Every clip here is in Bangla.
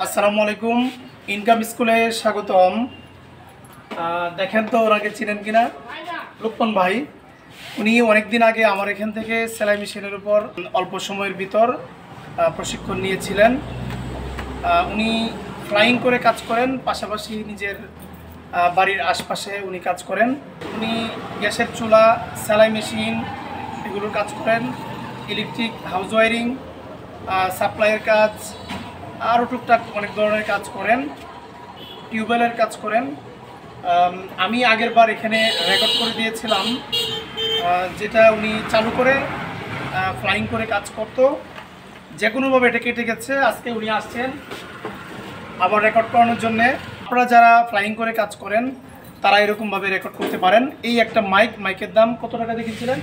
আসসালামু আলাইকুম। ইনকাম স্কুলে স্বাগতম। দেখেন তো ওনাকে চিনেন কিনা, লোকমান ভাই। উনি অনেক দিন আগে আমার এখান থেকে সেলাই মেশিনের উপর অল্প সময়ের ভিতর প্রশিক্ষণ নিয়েছিলেন। উনি ফ্লাইং করে কাজ করেন, পাশাপাশি নিজের বাড়ির আশপাশে উনি কাজ করেন। উনি গ্যাসের চুলা, সেলাই মেশিন এগুলোর কাজ করেন, ইলেকট্রিক হাউস ওয়ারিং, সাপ্লাইয়ের কাজ, আরও টুকটাক অনেক ধরনের কাজ করেন, টিউবওয়েলের কাজ করেন। আমি আগের বার এখানে রেকর্ড করে দিয়েছিলাম, যেটা উনি চালু করে ফ্লাইং করে কাজ করতো। যে কোনোভাবে এটা কেটে গেছে, আজকে উনি আসছেন আবার রেকর্ড করানোর জন্যে। আপনারা যারা ফ্লাইং করে কাজ করেন তারা এরকমভাবে রেকর্ড করতে পারেন। এই একটা মাইকের দাম কত টাকা দিয়ে কিনছিলেন?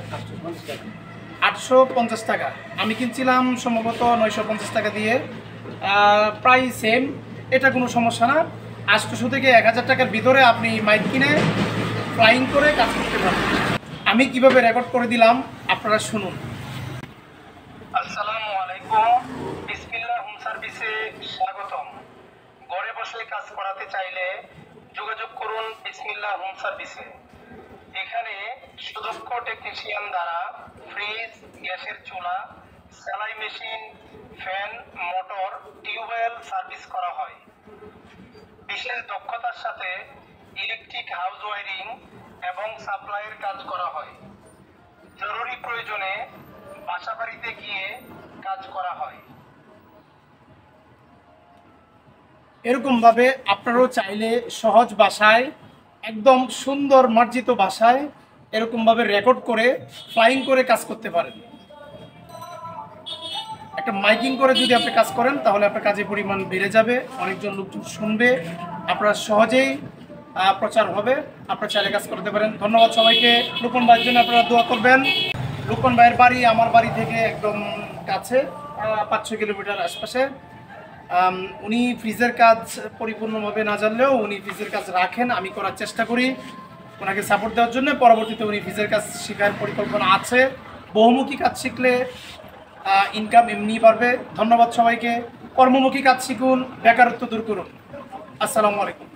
850 টাকা। আমি কিনছিলাম সম্ভবত 950 টাকা দিয়ে, প্রায় সেম। এটা কোনো সমস্যা না। 800 থেকে 1000 টাকার ভিতরে আপনি মাইক কিনে ফ্লাইং করে কাজ করতে পারেন। আমি কিভাবে রেকর্ড করে দিলাম আপনারা শুনুন। আসসালামু আলাইকুম, বিসমিল্লাহ হোম সার্ভিসে স্বাগতম। ঘরে বসে কাজ করাতে চাইলে যোগাযোগ করুন বিসমিল্লাহ হোম সার্ভিসে। এখানে সুদক্ষ টেকনিশিয়ান দ্বারা ফ্রিজ, গ্যাসের চুলা, সেলাই machine, fan, motor, tubewell service করা হয়। বিশেষ দক্ষতার সাথে ইলেকট্রিক হাউস ওয়ারিং এবং সাপ্লাইয়ের কাজ করা হয়। জরুরি প্রয়োজনে বাসাবাড়িতে গিয়ে কাজ করা হয়। এরকমভাবে আপনারাও চাইলে সহজ ভাষায়, একদম সুন্দর মার্জিত ভাষায় এরকমভাবে রেকর্ড করে ফ্লাইং করে কাজ করতে পারেন। একটা মাইকিং করে যদি আপনি কাজ করেন তাহলে আপনার কাজের পরিমাণ বেড়ে যাবে, অনেকজন লোকজন শুনবে, আপনারা সহজেই প্রচার হবে। আপনারা চাইলে কাজ করতে পারেন। ধন্যবাদ সবাইকে। লোকমান ভাইয়ের জন্য আপনারা দোয়া করবেন। লোকমান ভাইয়ের বাড়ি আমার বাড়ি থেকে একদম কাছে, 5-6 কিলোমিটার আশপাশে। উনি ফ্রিজের কাজ পরিপূর্ণভাবে না জানলেও উনি ফ্রিজের কাজ রাখেন। আমি করার চেষ্টা করি ওনাকে সাপোর্ট দেওয়ার জন্য। পরবর্তীতে উনি ফ্রিজের কাজ শেখার পরিকল্পনা আছে। বহুমুখী কাজ শিখলে ইনকাম এমনিই বাড়বে। ধন্যবাদ সবাইকে। কর্মমুখী কাজ শিখুন, বেকারত্ব দূর করুন। আসসালামু আলাইকুম।